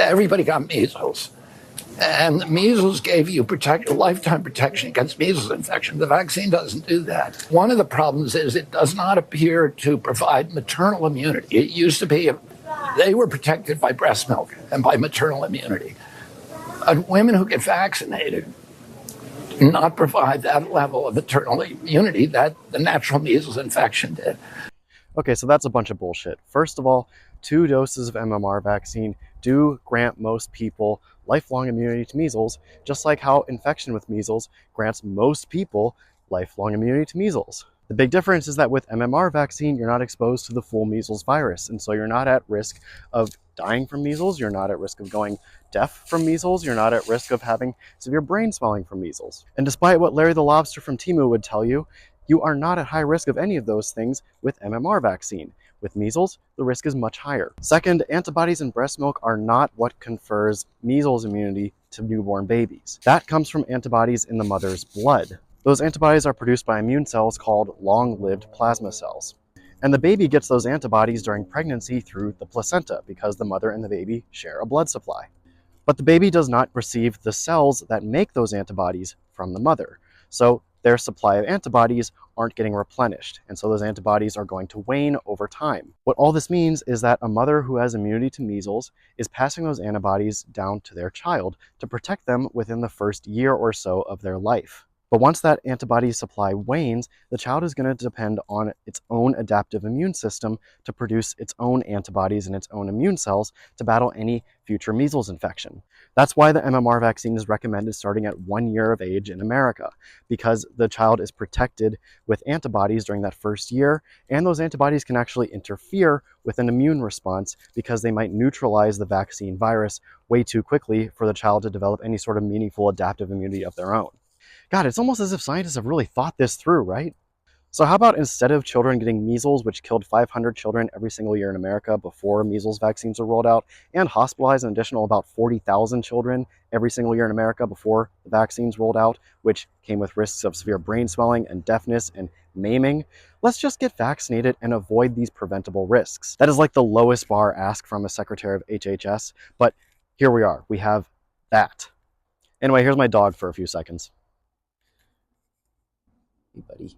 everybody got measles. And the measles gave you lifetime protection against measles infection. The vaccine doesn't do that. One of the problems is it does not appear to provide maternal immunity. It used to be they were protected by breast milk and by maternal immunity. Women who get vaccinated do not provide that level of maternal immunity that the natural measles infection did. Okay, so that's a bunch of bullshit. First of all, 2 doses of MMR vaccine do grant most people lifelong immunity to measles, just like how infection with measles grants most people lifelong immunity to measles. The big difference is that with MMR vaccine, you're not exposed to the full measles virus, and so you're not at risk of dying from measles, you're not at risk of going deaf from measles, you're not at risk of having severe brain swelling from measles. And despite what Larry the Lobster from Temu would tell you, you are not at high risk of any of those things with MMR vaccine. With measles, the risk is much higher. Second, antibodies in breast milk are not what confers measles immunity to newborn babies. That comes from antibodies in the mother's blood. Those antibodies are produced by immune cells called long-lived plasma cells. And the baby gets those antibodies during pregnancy through the placenta because the mother and the baby share a blood supply. But the baby does not receive the cells that make those antibodies from the mother. So their supply of antibodies aren't getting replenished, and so those antibodies are going to wane over time. What all this means is that a mother who has immunity to measles is passing those antibodies down to their child to protect them within the first year or so of their life. But once that antibody supply wanes, the child is going to depend on its own adaptive immune system to produce its own antibodies and its own immune cells to battle any future measles infection. That's why the MMR vaccine is recommended starting at 1 year of age in America, because the child is protected with antibodies during that first year, and those antibodies can actually interfere with an immune response because they might neutralize the vaccine virus way too quickly for the child to develop any sort of meaningful adaptive immunity of their own. God, it's almost as if scientists have really thought this through, right? So how about instead of children getting measles, which killed 500 children every single year in America before measles vaccines were rolled out, and hospitalized an additional about 40,000 children every single year in America before the vaccines rolled out, which came with risks of severe brain swelling and deafness and maiming, let's just get vaccinated and avoid these preventable risks. That is like the lowest bar asked from a secretary of HHS, but here we are, we have that. Anyway, here's my dog for a few seconds. Hey, buddy.